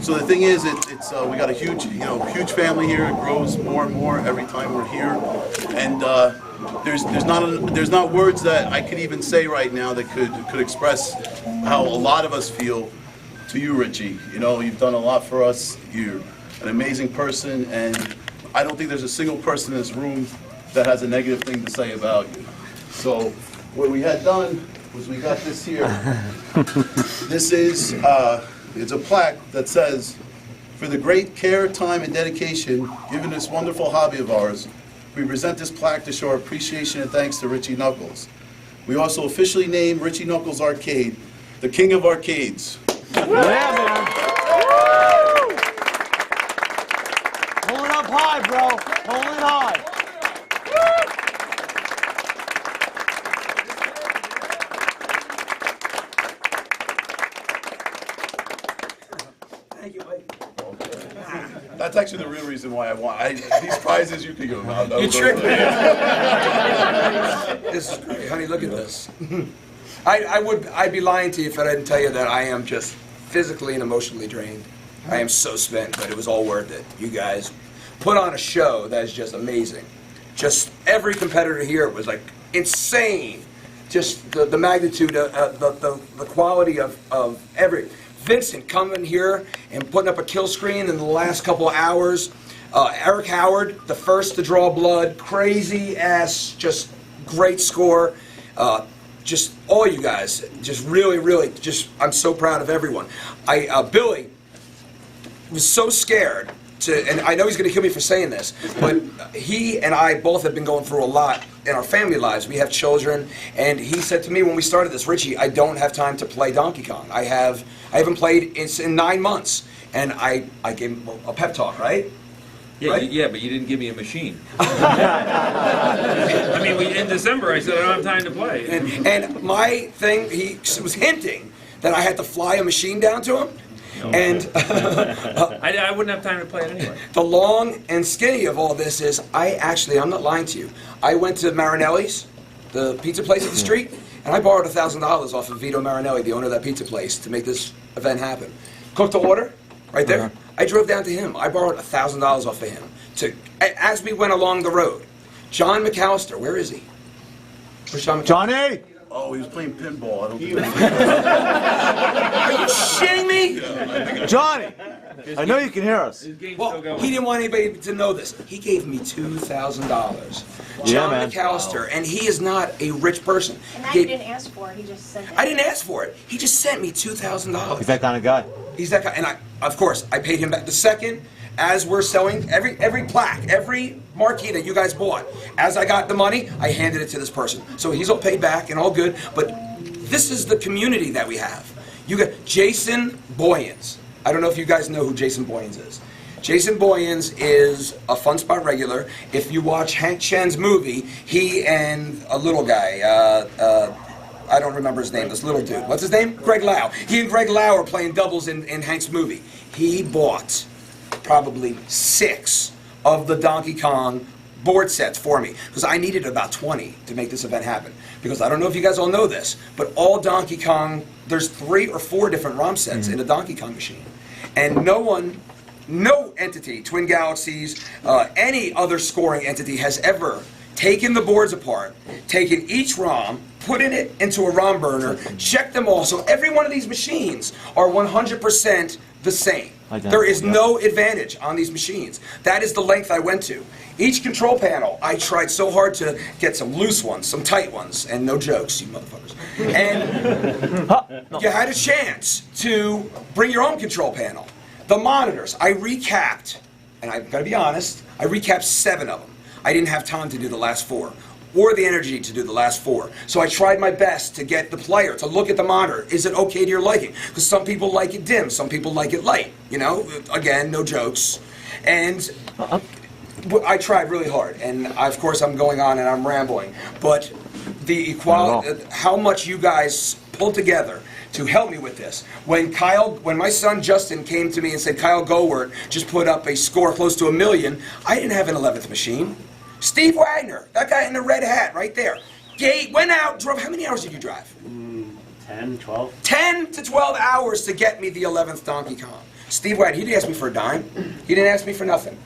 So the thing is, it's we got a huge, huge family here. It grows more and more every time we're here, and there's not words that I could even say right now that could express how a lot of us feel to you, Richie. You've done a lot for us. You're an amazing person, and I don't think there's a single person in this room that has a negative thing to say about you. So what we had done was we got this here. This is it's a plaque that says, "For the great care, time, and dedication given this wonderful hobby of ours, we present this plaque to show our appreciation and thanks to Richie Knucklez. We also officially name Richie Knucklez Arcade the King of Arcades." Yeah, man. Hold it up high, bro. Hold it high. Thank you, Mike. That's actually the real reason why I want these prizes. You can give them out. You tricked me. This is great, honey. Look at this. I'd be lying to you if I didn't tell you that I am just physically and emotionally drained. I am so spent, but it was all worth it. You guys put on a show that is just amazing. Just every competitor here was like insane. Just the magnitude, the quality of every. Vincent coming here and putting up a kill screen in the last couple of hours. Eric Howard, the first to draw blood. Crazy ass, just great score. Just all you guys, just really, just I'm so proud of everyone. Billy was so scared and I know he's going to kill me for saying this, but he and I both have been going through a lot in our family lives. We have children, and he said to me when we started this, "Richie, I don't have time to play Donkey Kong. I haven't played in 9 months," and I gave him a pep talk, right? Yeah, right? yeah, but you didn't give me a machine. I mean, in December I said I don't have time to play. And my thing, he was hinting that I had to fly a machine down to him. And I wouldn't have time to play it anyway. The long and skinny of all this is, I'm not lying to you. I went to Marinelli's, the pizza place up the street, and I borrowed $1,000 off of Vito Marinelli, the owner of that pizza place, to make this event happen. Cooked the order, right there. I drove down to him. I borrowed $1,000 off of him as we went along the road. John McAllister, where is he? Where's John McAllister? Johnny! Oh, he was playing pinball. I don't think Are you shitting me? Johnny! I know you can hear us. Well, he didn't want anybody to know this. He gave me $2,000. John McAllister, and he is not a rich person. And that you didn't ask for, he just sent it. I didn't ask for it. He just sent me $2,000. He's that kind of guy. He's that guy, and of course, I paid him back. The second, as we're selling every plaque, every marquee that you guys bought, as I got the money, I handed it to this person. So he's all paid back and all good, but this is the community that we have. You got Jason Boyens. I don't know if you guys know who Jason Boyens is. Jason Boyens is a Fun Spot regular. If you watch Hank Chien's movie, he and a little guy, I don't remember his name, this little dude. What's his name? Greg Lau. He and Greg Lau are playing doubles in Hank's movie. He bought probably 6 of the Donkey Kong board sets for me, because I needed about 20 to make this event happen. Because I don't know if you guys all know this, but all Donkey Kong, there's 3 or 4 different ROM sets in a Donkey Kong machine. And no entity, Twin Galaxies, any other scoring entity has ever taken the boards apart, taken each ROM, put it into a ROM burner, checked them all, so every one of these machines are 100% the same. There is no advantage on these machines. That is the length I went to. Each control panel, I tried so hard to get some loose ones, some tight ones, and no jokes, you motherfuckers. And you had a chance to bring your own control panel. The monitors, I recapped, and I've got to be honest, I recapped 7 of them. I didn't have time to do the last 4, or the energy to do the last 4. So I tried my best to get the player to look at the monitor. Is it okay to your liking? Because some people like it dim, some people like it light. You know, again, no jokes. And I tried really hard, and of course I'm going on and I'm rambling. But the equality, how much you guys pulled together to help me with this. When my son Justin came to me and said, Kyle Gowert just put up a score close to 1 million, I didn't have an 11th machine. Steve Wagner, that guy in the red hat right there, went out, drove, how many hours did you drive? 10, 12. 10 to 12 hours to get me the 11th Donkey Kong. Steve Wiebe, he didn't ask me for a dime. He didn't ask me for nothing.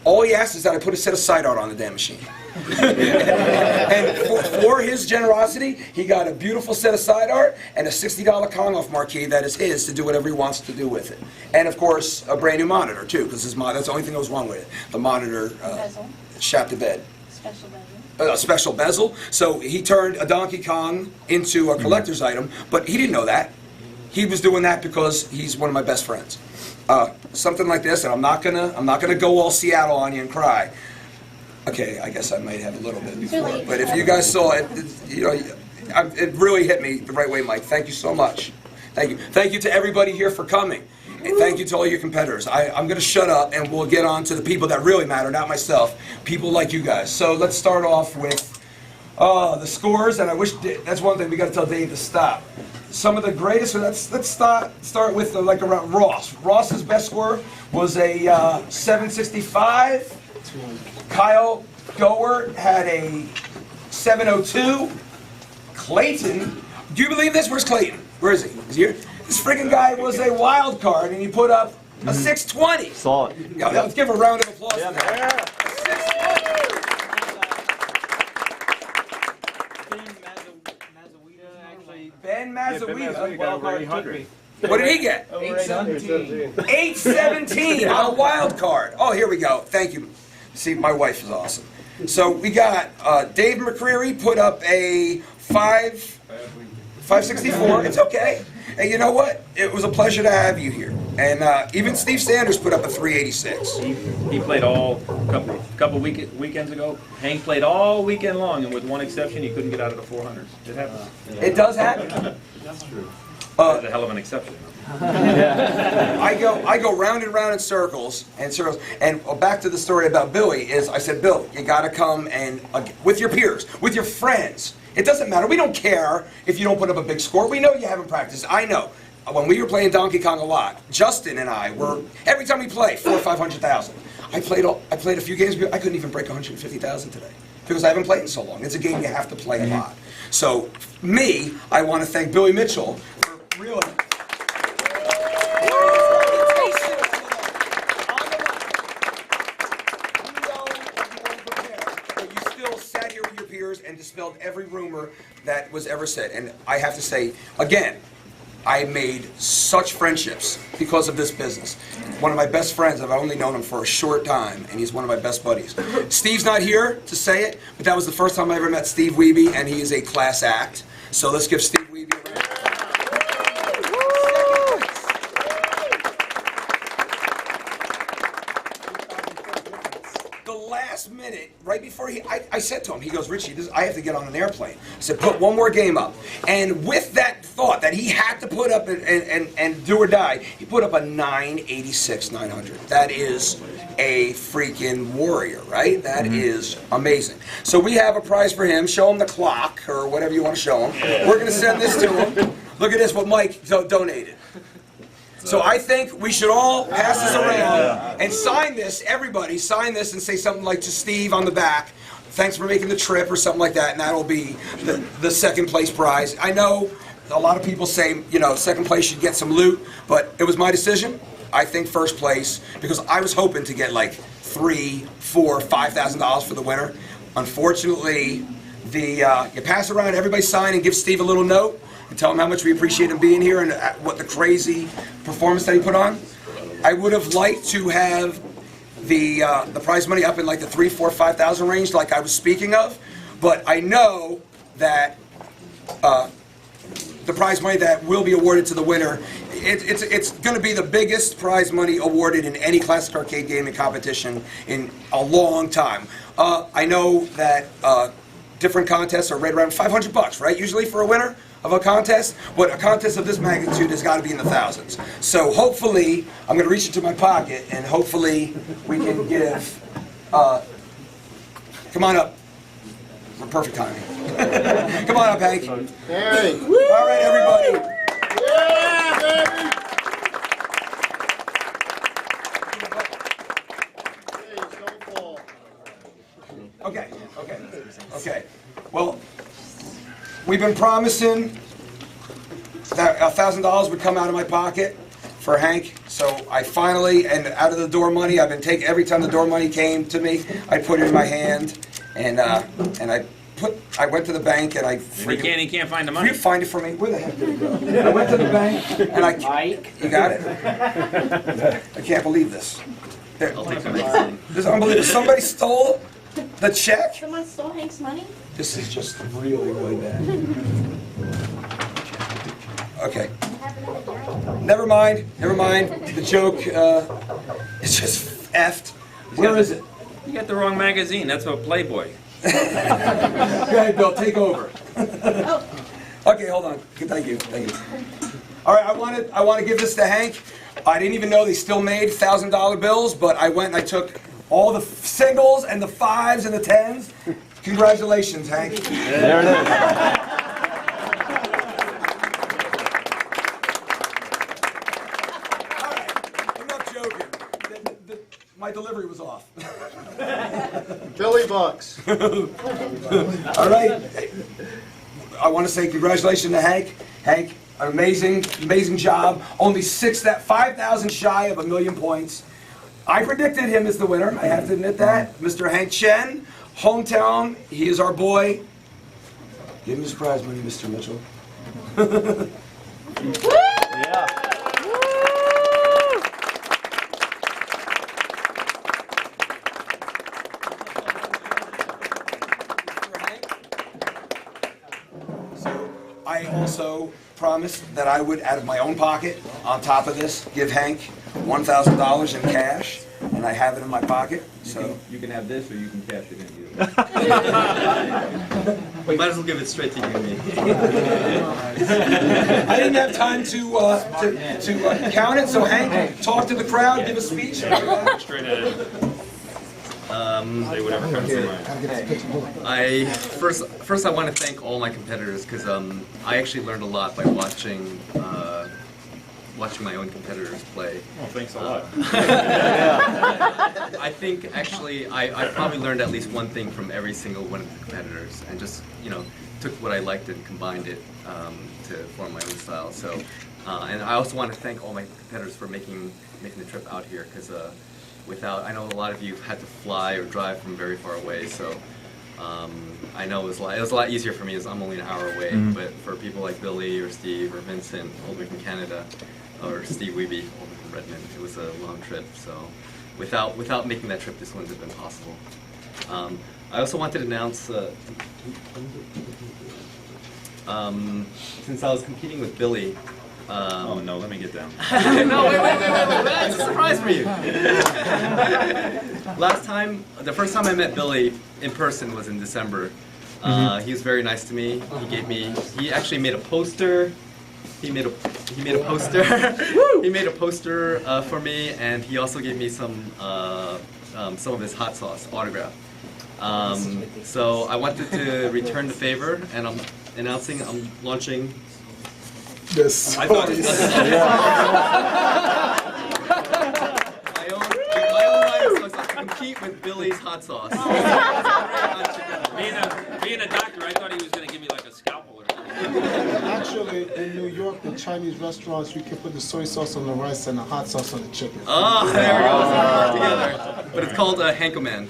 All he asked is that I put a set of side art on the damn machine. And for his generosity, he got a beautiful set of side art and a $60 Kong-off marquee that is his to do whatever he wants to do with it. And of course, a brand new monitor too, because that's the only thing that was wrong with it. The monitor Bezel. shot the bed. Special bezel. A special bezel. So he turned a Donkey Kong into a collector's item, but he didn't know that. He was doing that because he's one of my best friends. Something like this, and I'm not gonna go all Seattle on you and cry. Okay, I guess I might have a little bit before, but if you guys saw it, you know, it really hit me the right way, Mike. Thank you so much. Thank you. Thank you to everybody here for coming. And thank you to all your competitors. I'm going to shut up and we'll get on to the people that really matter, not myself. People like you guys. So let's start off with the scores, and I wish that's one thing we got to tell Dave to stop. Some of the greatest. Let's start with like around Ross. Ross's best score was a 765. Kyle Gower had a 702. Clayton, do you believe this? Where's Clayton? Where is he? Is he here? This freaking guy was a wild card, and he put up a 620. Saw it. Yeah, let's give a round of applause to that. Ben Mazawida. Wild card took me. What did he get? 817. 817 on a wild card. Oh, here we go. Thank you. See, my wife is awesome. So we got Dave McCreary put up a 564. It's okay. And you know what? It was a pleasure to have you here. And even Steve Sanders put up a 386. He played all couple weekends ago. Hank played all weekend long, and with one exception, he couldn't get out of the 400s. It happens. It does happen. That's true. That's a hell of an exception. I go round and round in circles and circles. And back to the story about Billy is I said, Bill, you got to come and with your peers, with your friends. It doesn't matter. We don't care if you don't put up a big score. We know you haven't practiced. I know. When we were playing Donkey Kong a lot, Justin and I were every time we play 400,000 or 500,000. I played a few games. I couldn't even break 150,000 today because I haven't played in so long. It's a game you have to play a lot. So I want to thank Billy Mitchell for really. And dispelled every rumor that was ever said. And I have to say, again, I made such friendships because of this business. One of my best friends, I've only known him for a short time, and he's one of my best buddies. Steve's not here to say it, but that was the first time I ever met Steve Wiebe, and he is a class act. So let's give Steve Wiebe a round. Last minute, right before I said to him, he goes, Richie, I have to get on an airplane. I said, put one more game up. And with that thought that he had to put up and do or die, he put up a 986-900. That is a freaking warrior, right? That is amazing. So we have a prize for him. Show him the clock or whatever you want to show him. We're going to send this to him. Look at this, what Mike donated. So I think we should all pass this around and sign this, everybody, sign this and say something like to Steve on the back, thanks for making the trip or something like that, and that'll be the second place prize. I know a lot of people say, you know, second place should get some loot, but it was my decision. I think first place, because I was hoping to get like $3,000, $4,000, $5,000 for the winner. Unfortunately, you pass around, everybody sign and give Steve a little note. And tell him how much we appreciate him being here and what the crazy performance that he put on. I would have liked to have the prize money up in like the 3,000, 4,000, 5,000 range, like I was speaking of. But I know that the prize money that will be awarded to the winner, it's going to be the biggest prize money awarded in any classic arcade gaming competition in a long time. I know that different contests are right around $500, right? Usually for a winner of a contest, but a contest of this magnitude has got to be in the thousands. So hopefully, I'm going to reach into my pocket, and hopefully we can give, come on up, for perfect timing. Come on up, Hank. Hey. All right, everybody. Yeah, baby. Hey, don't fall. Okay. Well, we've been promising that $1,000 would come out of my pocket for Hank. So I finally, and out of the door money, I've been taking, every time the door money came to me, I put it in my hand, and I went to the bank and I He can't find the money. You find it for me? Where the heck did it go? I went to the bank and you got it? I can't believe this. There. This is unbelievable. Somebody stole the check? Someone stole Hank's money? This is just really, really bad. Okay. Never mind. The joke is just effed. Where is it? You got the wrong magazine. That's a Playboy. Go ahead, Bill. Take over. Okay, hold on. Thank you. All right, I want to give this to Hank. I didn't even know they still made $1,000 bills, but I went and I took all the singles and the 5s and the 10s. Congratulations, Hank. There it is. All right, enough joking. My delivery was off. Billy Bucks. All right. I want to say congratulations to Hank. Hank, an amazing job. Only 5,000 shy of 1,000,000 points. I predicted him as the winner. I have to admit that. Mr. Hank Chien, hometown. He is our boy. Give him his prize money, Mr. Mitchell. Yeah. I also promised that I would, out of my own pocket, on top of this, give Hank $1,000 in cash, and I have it in my pocket. So You can have this, or you can cash it in. We might as well give it straight to you and me. I didn't have time to count it. So Hank, talk to the crowd, give a speech. Straight at it. Say whatever comes to mind. First I want to thank all my competitors because I actually learned a lot by watching my own competitors play. Oh, thanks a lot. I think actually I probably learned at least one thing from every single one of the competitors, and just took what I liked and combined it to form my own style. So, and I also want to thank all my competitors for making the trip out here because. I know a lot of you had to fly or drive from very far away, so I know it was a lot easier for me as I'm only an hour away. But for people like Billy or Steve or Vincent, all the way from Canada, or Steve Wiebe, all the way from Redmond, it was a long trip. So without making that trip, this wouldn't have been possible. I also wanted to announce, since I was competing with Billy. Oh no, let me get down. No, wait, it's a surprise for you. The first time I met Billy in person was in December. He was very nice to me. He actually made a poster. He made a poster. He made a poster for me, and he also gave me some of his hot sauce autograph. So I wanted to return the favor, and I'm launching. This. I thought my own line sauce to compete with Billy's hot sauce. Being a doctor, I thought he was going to give me like a scalpel or something. Actually, in New York, the Chinese restaurants, you can put the soy sauce on the rice and the hot sauce on the chicken. Oh, there we go. Together. But it's called Hankoman.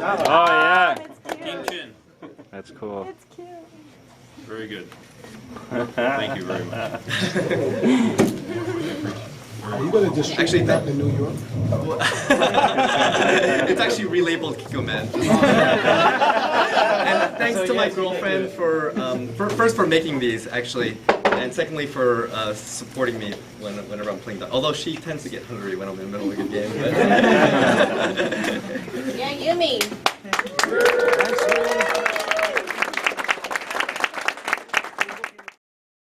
Oh yeah. King Chin. That's cool. It's cute. Very good. Thank you very much. Are you going to distribute that in New York? It's actually relabeled Kikoman. And thanks to my girlfriend for first for making these actually, and secondly for supporting me whenever I'm playing. Although she tends to get hungry when I'm in the middle of a good game. But Yeah, yummy.